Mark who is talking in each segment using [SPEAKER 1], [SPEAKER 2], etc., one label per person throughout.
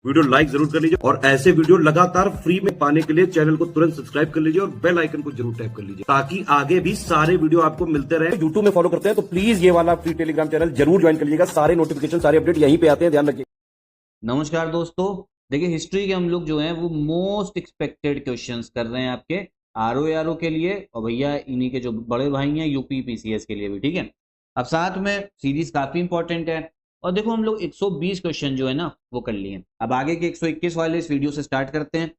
[SPEAKER 1] Video like जरूर कर लीजिए और ऐसे वीडियो लगातार फ्री में पाने के लिए चैनल को तुरंत सब्सक्राइब कर लीजिए और बेल आइकन को जरूर टैप कर लीजिए ताकि आगे भी सारे वीडियो आपको मिलते रहे। यूट्यूब में फॉलो करते हैं तो प्लीज ये वाला फ्री टेलीग्राम चैनल जरूर ज्वाइन कर लीजिएगा। सारे नोटिफिकेशन सारे अपडेट यहीं पे आते हैं, ध्यान रखिए।
[SPEAKER 2] नमस्कार दोस्तों, देखिए हिस्ट्री के हम लोग जो हैं वो मोस्ट एक्सपेक्टेड क्वेश्चंस कर रहे हैं आपके आरओ के लिए और भैया इन्हीं के जो बड़े भाई हैं यूपी पीसीएस के लिए भी, ठीक है। अब साथ में सीरीज काफी इंपॉर्टेंट है और देखो हम लोग 120 क्वेश्चन जो है ना वो कर लिए। अब आगे के 121 वाले इस वीडियो से स्टार्ट करते हैं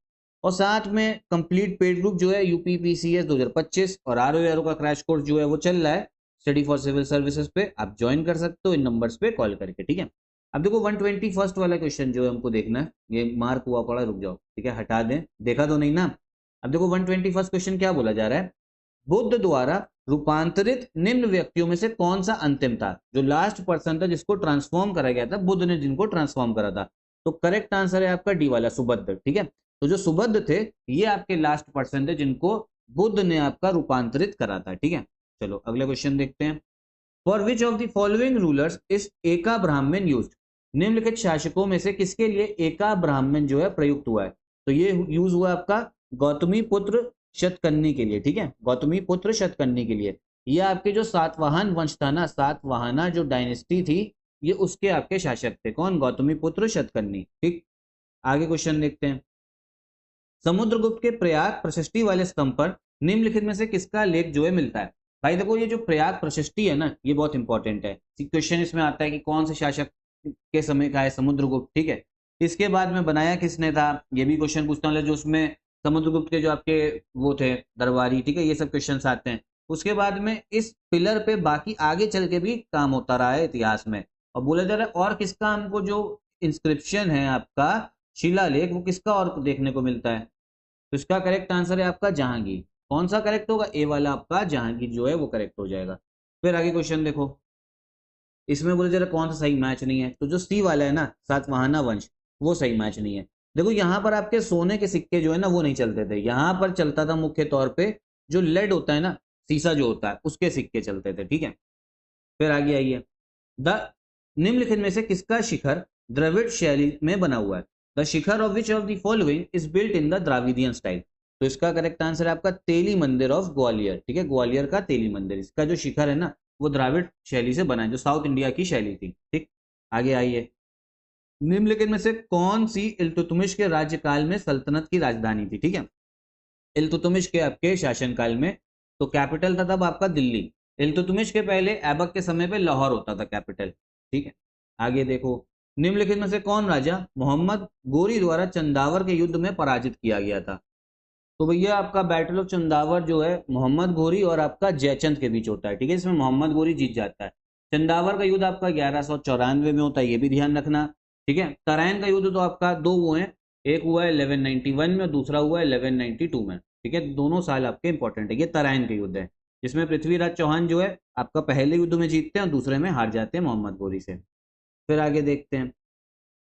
[SPEAKER 2] और साथ में कंप्लीट पेड ग्रुप जो है यूपी पीसीएस 2025 और आरओ का क्रैश कोर्स जो है वो चल रहा है स्टडी फॉर सिविल सर्विसेज पे। आप ज्वाइन कर सकते हो इन नंबर्स पे कॉल करके, ठीक है। अब देखो 121 वाला क्वेश्चन जो है हमको देखना है, ये मार्क हुआ पड़ा, रुक जाओ, ठीक है, हटा दें, देखा तो नहीं ना। अब देखो 121 क्वेश्चन क्या बोला जा रहा है, बुद्ध द्वारा रूपांतरित निम्न व्यक्तियों में से कौन सा अंतिम था, जो लास्ट पर्सन था जिसको ट्रांसफॉर्म करा गया था, बुद्ध ने जिनको ट्रांसफॉर्म करा था। तो करेक्ट आंसर है आपका डी वाला, सुबुद्ध, ठीक है। तो जो सुबुद्ध थे ये आपके लास्ट पर्सन थे जिनको बुद्ध ने आपका रूपांतरित करा था, ठीक है। चलो अगले क्वेश्चन देखते हैं। For which of the following rulers is एका ब्राह्मण यूज्ड, निम्नलिखित शासकों में से किसके लिए एका ब्राह्मण जो है प्रयुक्त हुआ है। तो ये यूज हुआ आपका गौतमी पुत्र शतकर्णी के लिए, ठीक है, गौतमी पुत्र शतकर्णी के लिए। ये आपके जो सातवाहन वंश था ना, सातवाहना जो डायनेस्टी थी, ये उसके आपके शासक थे, कौन, गौतमी पुत्र शतकर्णी, ठीक। आगे क्वेश्चन देखते हैं। समुद्रगुप्त के प्रयाग प्रशस्ति वाले स्तंभ पर निम्नलिखित में से किसका लेख जो है मिलता है। भाई देखो ये जो प्रयाग प्रशस्ति है ना ये बहुत इंपॉर्टेंट है, क्वेश्चन इसमें आता है कि कौन से शासक के समय का है, समुद्रगुप्त, ठीक है। इसके बाद में बनाया किसने था, ये भी क्वेश्चन पूछता हूँ, जो उसमें समुद्रगुप्त के जो आपके वो थे दरबारी, ठीक है, ये सब क्वेश्चन आते हैं। उसके बाद में इस पिलर पे बाकी आगे चल के भी काम होता रहा है इतिहास में, और बोला जा रहा है और किसका हमको जो इंस्क्रिप्शन है आपका शिलालेख वो किसका और देखने को मिलता है। तो इसका करेक्ट आंसर है आपका जहांगीर। कौन सा करेक्ट होगा, ए वाला आपका जहांगीर जो है वो करेक्ट हो जाएगा। फिर आगे क्वेश्चन देखो, इसमें बोले जरा कौन सा सही मैच नहीं है, तो जो सी वाला है ना सातवाहना वंश वो सही मैच नहीं है। देखो यहाँ पर आपके सोने के सिक्के जो है ना वो नहीं चलते थे, यहाँ पर चलता था मुख्य तौर पे जो लेड होता है ना, सीसा जो होता है उसके सिक्के चलते थे, ठीक है। फिर आगे आइए, द निम्नलिखित में से किसका शिखर द्रविड़ शैली में बना हुआ है। The Shikhar of which of the following is built in the Dravidian style. तो इसका करेक्ट आंसर है आपका तेली मंदिर ऑफ ग्वालियर, ठीक है, ग्वालियर का तेली मंदिर, इसका जो शिखर है ना वो द्राविड़ शैली से बना है, जो साउथ इंडिया की शैली थी, ठीक। आगे आइए, निम्नलिखित में से कौन सी इल्तुतमिश के राज्यकाल में सल्तनत की राजधानी थी, ठीक है। इल्तुतमिश के आपके शासनकाल में तो कैपिटल था तब आपका दिल्ली, इल्तुतमिश के पहले ऐबक के समय पे लाहौर होता था कैपिटल, ठीक है। आगे देखो, निम्नलिखित में से कौन राजा मोहम्मद गोरी द्वारा चंदावर के युद्ध में पराजित किया गया था। तो भैया आपका बैटल ऑफ चंदावर जो है मोहम्मद गोरी और आपका जयचंद के बीच होता है, ठीक है, इसमें मोहम्मद गोरी जीत जाता है। चंदावर का युद्ध आपका 1194 में होता है, ये भी ध्यान रखना, ठीक है। तराइन का युद्ध तो आपका दो हुए हैं, एक हुआ है 1191 में और दूसरा हुआ है 1192 में, ठीक है, दोनों साल आपके इंपॉर्टेंट है। ये तराइन के युद्ध है जिसमें पृथ्वीराज चौहान जो है आपका पहले युद्ध में जीतते हैं और दूसरे में हार जाते हैं मोहम्मद गोरी से। फिर आगे देखते हैं,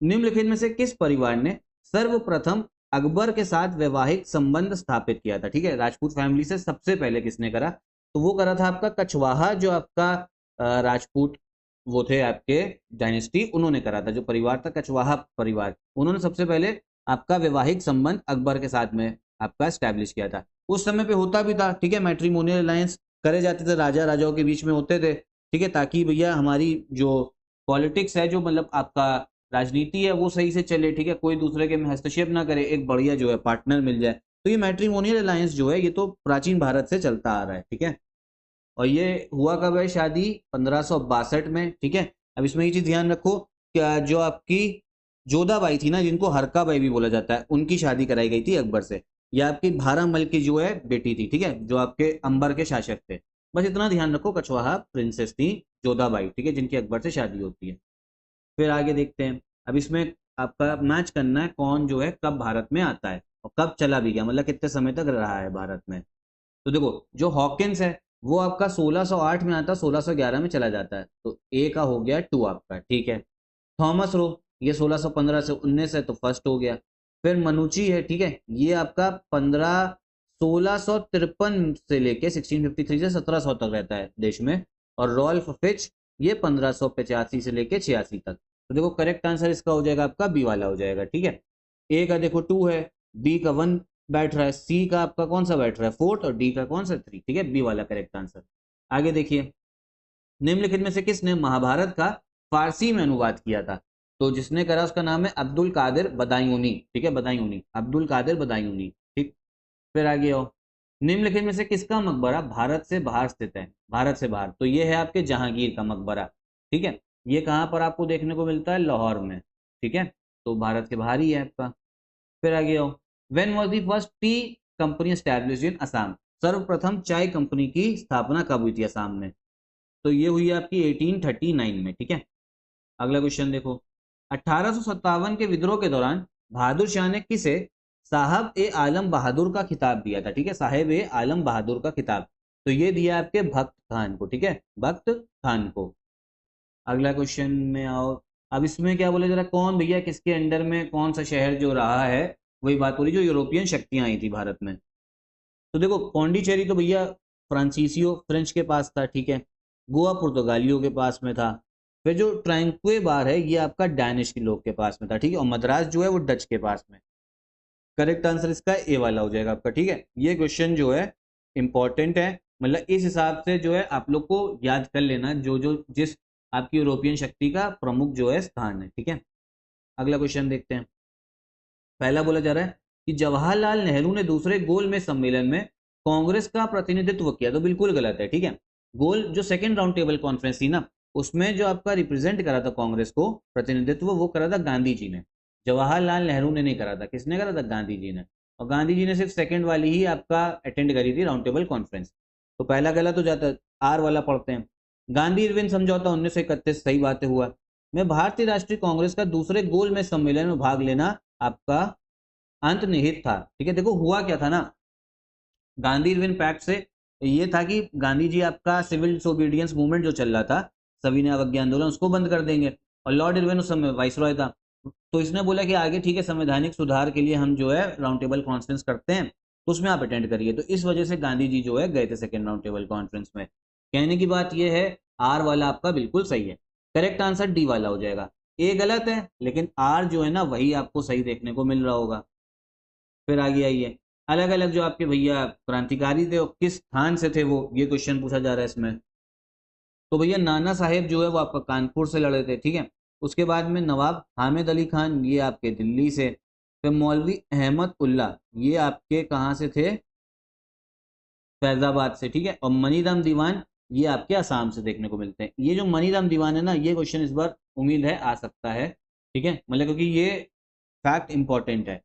[SPEAKER 2] निम्नलिखित में से किस परिवार ने सर्वप्रथम अकबर के साथ वैवाहिक संबंध स्थापित किया था, ठीक है, राजपूत फैमिली से सबसे पहले किसने करा, तो वो करा था आपका कछवाहा जो आपका राजपूत वो थे आपके डायनेस्टी, उन्होंने करा था, जो परिवार था कछवाहा परिवार, उन्होंने सबसे पहले आपका वैवाहिक संबंध अकबर के साथ में आपका स्टैब्लिश किया था। उस समय पे होता भी था, ठीक है, मैट्रिमोनियल अलायंस करे जाते थे, राजा राजाओं के बीच में होते थे, ठीक है, ताकि भैया हमारी जो पॉलिटिक्स है, जो मतलब आपका राजनीति है वो सही से चले, ठीक है, कोई दूसरे के में हस्तक्षेप ना करे, एक बढ़िया जो है पार्टनर मिल जाए। तो ये मैट्रिमोनियल अलायंस जो है ये तो प्राचीन भारत से चलता आ रहा है, ठीक है। और ये हुआ कब है शादी, 1562 में, ठीक है। अब इसमें ये चीज ध्यान रखो क्या, जो आपकी जोधाबाई थी ना, जिनको हरका बाई भी बोला जाता है, उनकी शादी कराई गई थी अकबर से। यह आपकी भारामल की जो है बेटी थी, ठीक है, जो आपके अंबर के शासक थे। बस इतना ध्यान रखो, कछवाहा प्रिंसेस थी जोधाबाई, ठीक है, जिनकी अकबर से शादी होती है। फिर आगे देखते हैं, अब इसमें आपका मैच करना है कौन जो है कब भारत में आता है और कब चला भी गया, मतलब कितने समय तक रहा है भारत में। तो देखो जो हॉकिंस है वो आपका 1608 में आता है, 1611 में चला जाता है, तो ए का हो गया 2 आपका, ठीक है। थॉमस रो ये 1615 से 19 है तो फर्स्ट हो गया। फिर मनुची है, ठीक है, ये आपका 1653 से लेके 1653 से 1700 तक रहता है देश में। और रॉल्फ फिच ये 1585 से लेके 86 तक। तो देखो करेक्ट आंसर इसका हो जाएगा आपका बी वाला हो जाएगा, ठीक है। ए का देखो 2 है, बी का 1 बैठ रहा है, सी का आपका कौन सा बैठ रहा है 4 और डी का कौन सा 3, ठीक है, बी वाला करेक्ट आंसर। आगे देखिए, निम्नलिखित में से किसने महाभारत का फारसी में अनुवाद किया था? तो जिसने करा उसका नाम है अब्दुल कादिर बदायूनी, ठीक है, बदायूनी, अब्दुल कादिर बदायूनी, ठीक। फिर आगे आओ, निम्नलिखित में से किसका मकबरा भारत से बाहर स्थित है? भारत से बाहर, तो ये है आपके जहांगीर का मकबरा, ठीक है। ये कहाँ पर आपको देखने को मिलता है? लाहौर में, ठीक है, तो भारत के बाहर ही है आपका। फिर आगे आओ, when was the first T company established in Assam? सर्वप्रथम चाय कंपनी की स्थापना कब हुई थी असम में? तो ये हुई आपकी 1839 में, ठीक है। अगला क्वेश्चन देखो, 1857 के विद्रोह के दौरान बहादुर शाह ने किसे साहब ए आलम बहादुर का खिताब दिया था? ठीक है, साहेब ए आलम बहादुर का खिताब, तो ये दिया आपके भक्त खान को, ठीक है, भक्त खान को। अगला क्वेश्चन में आओ, अब इसमें क्या बोले जरा, कौन भैया किसके अंडर में कौन सा शहर जो रहा है, वही बात हो रही जो यूरोपियन शक्तियां आई थी भारत में। तो देखो पौंडीचेरी तो भैया फ्रांसीसियो फ्रेंच के पास था, ठीक है, गोवा पुर्तगालियों के पास में था, फिर जो ट्रांक्वे बार है ये आपका डैनिश के लोग के पास में था, ठीक है, और मद्रास जो है वो डच के पास में। करेक्ट आंसर इसका ए वाला हो जाएगा आपका, ठीक है। ये क्वेश्चन जो है इंपॉर्टेंट है, मतलब इस हिसाब से जो है आप लोग को याद कर लेना जो जो जिस आपकी यूरोपियन शक्ति का प्रमुख जो है स्थान है, ठीक है। अगला क्वेश्चन देखते हैं, पहला बोला जा रहा है कि जवाहरलाल नेहरू ने दूसरे गोलमेज सम्मेलन में कांग्रेस का प्रतिनिधित्व किया, तो बिल्कुल गलत है, ठीक है। गोल जो सेकंड राउंड टेबल कॉन्फ्रेंस थी ना, उसमें जो आपका रिप्रेजेंट करा था कांग्रेस को, प्रतिनिधित्व वो करा था गांधी जी ने, जवाहरलाल नेहरू ने नहीं करा था। किसने करा था? गांधी जी ने, और गांधी जी ने सिर्फ सेकंड वाली ही आपका अटेंड करी थी राउंड टेबल कॉन्फ्रेंस, तो पहला गलत हो जाता है। आर वाला पढ़ते हैं, गांधी इरविन समझौता 1931, सही बात है हुआ। मैं भारतीय राष्ट्रीय कांग्रेस का दूसरे गोल में सम्मेलन में भाग लेना आपका अंतर्निहित था, ठीक है। देखो हुआ क्या था ना, गांधी इरविन पैक्ट से ये था कि गांधी जी आपका सिविल डिसोबीडियंस मूवमेंट जो चल रहा था, सविनय अवज्ञा आंदोलन, उसको बंद कर देंगे, और लॉर्ड इरविन उस समय वाइसरॉय था, तो इसने बोला कि आगे ठीक है संवैधानिक सुधार के लिए हम जो है राउंड टेबल कॉन्फ्रेंस करते हैं, तो उसमें आप अटेंड करिए, तो इस वजह से गांधी जी जो है गए थे सेकेंड राउंड टेबल कॉन्फ्रेंस में। कहने की बात यह है आर वाला आपका बिल्कुल सही है, करेक्ट आंसर डी वाला हो जाएगा। ए गलत है, लेकिन आर जो है ना वही आपको सही देखने को मिल रहा होगा। फिर आगे आइए, अलग अलग जो आपके भैया क्रांतिकारी थे वो किस स्थान से थे, वो ये क्वेश्चन पूछा जा रहा है इसमें। तो भैया नाना साहेब जो है वो आपका कानपुर से लड़े थे, ठीक है। उसके बाद में नवाब हामिद अली खान, ये आपके दिल्ली से। फिर मौलवी अहमद उल्ला, ये आपके कहाँ से थे? फैजाबाद से, ठीक है। और मनीराम दीवान, ये आपके आसाम से देखने को मिलते हैं। ये जो मनीराम दीवान है ना, ये क्वेश्चन इस बार उम्मीद है आ सकता है, ठीक है, मतलब क्योंकि ये फैक्ट इंपॉर्टेंट है,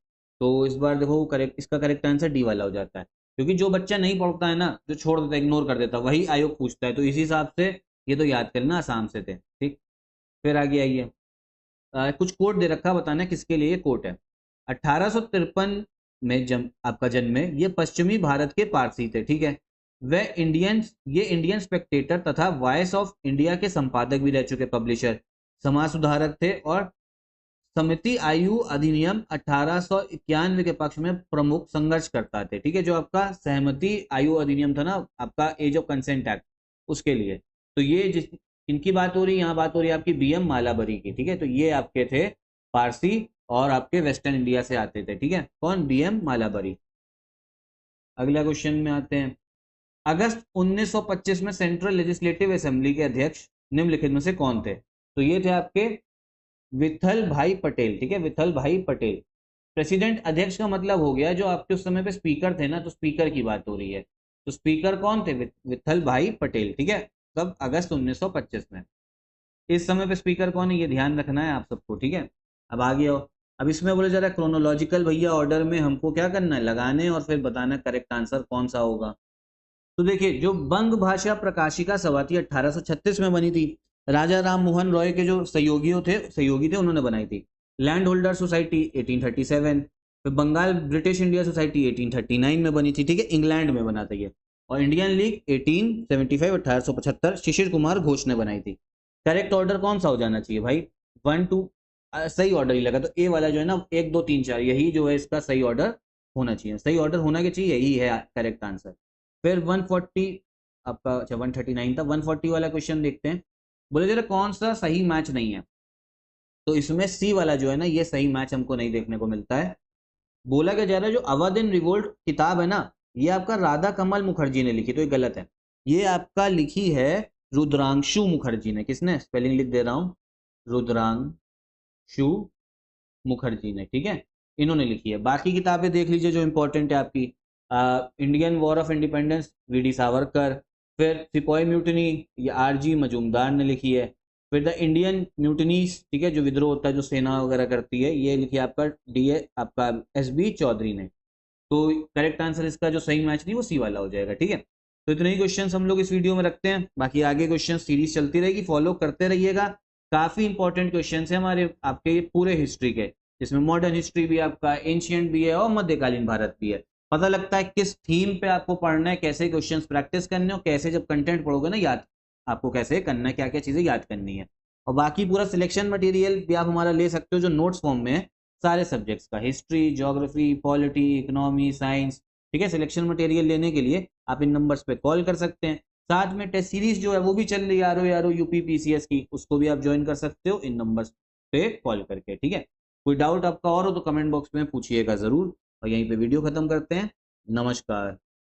[SPEAKER 2] तो इस बार देखो करेक्ट, इसका करेक्ट आंसर डी वाला हो जाता है, क्योंकि जो बच्चा नहीं पढ़ता है ना, जो छोड़ देता है, इग्नोर कर देता है, वही आयोग पूछता है, तो इसी हिसाब से ये तो याद करना आसाम से थे, ठीक। फिर आगे आइए, कुछ कोट दे रखा, बताना किसके लिए ये कोट है। 1853 में आपका जन्म है, ये पश्चिमी भारत के पारसी थे, ठीक है। वह ये इंडियन स्पेक्टेटर तथा वॉइस ऑफ इंडिया के संपादक भी रह चुके, पब्लिशर, समाज सुधारक थे, और समिति आयु अधिनियम 1891 के पक्ष में प्रमुख संघर्ष करता थे, ठीक है, जो आपका सहमति आयु अधिनियम था ना, आपका एज ऑफ कंसेंट एक्ट, उसके लिए। तो ये जिस इनकी बात हो रही है, यहाँ बात हो रही है आपकी बीएम मालाबरी की, ठीक है, तो ये आपके थे पारसी और आपके वेस्टर्न इंडिया से आते थे, ठीक है, कौन? बीएम मालाबरी। अगला क्वेश्चन में आते हैं, अगस्त 1925 में सेंट्रल लेजिस्लेटिव असेंबली के अध्यक्ष निम्नलिखित में से कौन थे? तो ये थे आपके विठल भाई पटेल, ठीक है, विठल भाई पटेल। प्रेसिडेंट, अध्यक्ष का मतलब हो गया जो आपके उस समय पे स्पीकर थे ना, तो स्पीकर की बात हो रही है, तो स्पीकर कौन थे? विठल भाई पटेल, ठीक है, कब? अगस्त 1925 में। इस समय पे स्पीकर कौन है ये ध्यान रखना है आप सबको, ठीक है। अब आगे आओ, अब इसमें बोले जा रहा है क्रोनोलॉजिकल भैया ऑर्डर में हमको क्या करना है, लगाने और फिर बताना करेक्ट आंसर कौन सा होगा। तो देखिए, जो बंग भाषा प्रकाशिका सभा थी 1836 में बनी थी, राजा राम मोहन रॉय के जो सहयोगी थे उन्होंने बनाई थी। लैंड होल्डर सोसाइटी 1837, फिर बंगाल ब्रिटिश इंडिया सोसाइटी 1839 में बनी थी, ठीक है, इंग्लैंड में बना था ये। और इंडियन लीग 1875 1875 शिशिर कुमार घोष ने बनाई थी। करेक्ट ऑर्डर कौन सा हो जाना चाहिए भाई? 1 2, सही ऑर्डर ही लगा, तो ए वाला जो है ना 1 2 3 4, यही जो है इसका सही ऑर्डर होना चाहिए, सही ऑर्डर होना के चाहिए, यही है करेक्ट आंसर। फिर 140 आपका, अच्छा 139 था, 140 वाला क्वेश्चन देखते हैं। बोले जरा कौन सा सही मैच नहीं है, तो इसमें सी वाला जो है ना, ये सही मैच हमको नहीं देखने को मिलता है। बोला क्या जा रहा है, जो अवध इन रिवोल्ट किताब है ना, ये आपका राधा कमल मुखर्जी ने लिखी, तो ये गलत है। ये आपका लिखी है रुद्रांशु मुखर्जी ने। किसने? स्पेलिंग लिख दे रहा हूं, रुद्रांशु मुखर्जी ने, ठीक है, इन्होंने लिखी है। बाकी किताबें देख लीजिए जो इंपॉर्टेंट है आपकी, Indian war of independence VD Savarkar, फिर सिपाही म्यूटनी ये आरजी मजूमदार ने लिखी है, फिर द इंडियन म्यूटनीज, ठीक है, जो विद्रोह होता है जो सेना वगैरह करती है, ये लिखी है आपका डीए आपका एसबी चौधरी ने। तो करेक्ट आंसर इसका जो सही मैच नहीं वो सी वाला हो जाएगा, ठीक है। तो इतने ही क्वेश्चंस हम लोग इस वीडियो में रखते हैं, बाकी आगे क्वेश्चन सीरीज चलती रहेगी, फॉलो करते रहिएगा। काफी इंपॉर्टेंट क्वेश्चन है हमारे आपके पूरे हिस्ट्री के, जिसमें मॉडर्न हिस्ट्री भी आपका, एंशियंट भी है और मध्यकालीन भारत भी है। पता लगता है किस थीम पे आपको पढ़ना है, कैसे क्वेश्चंस प्रैक्टिस करने और कैसे जब कंटेंट पढ़ोगे ना याद आपको कैसे करना है, क्या क्या चीजें याद करनी है। और बाकी पूरा सिलेक्शन मटेरियल भी आप हमारा ले सकते हो जो नोट्स फॉर्म में है, सारे सब्जेक्ट्स का, history, geography, polity, economy, science, ठीक है। सिलेक्शन मटेरियल लेने के लिए आप इन नंबर्स पे कॉल कर सकते हैं। साथ में टेस्ट सीरीज जो है वो भी चल रही है आर ओ यूपी पीसीएस की, उसको भी आप ज्वाइन कर सकते हो इन नंबर्स पे कॉल करके, ठीक है। कोई डाउट आपका और हो तो कमेंट बॉक्स में पूछिएगा जरूर। और यहीं पे वीडियो खत्म करते हैं। नमस्कार।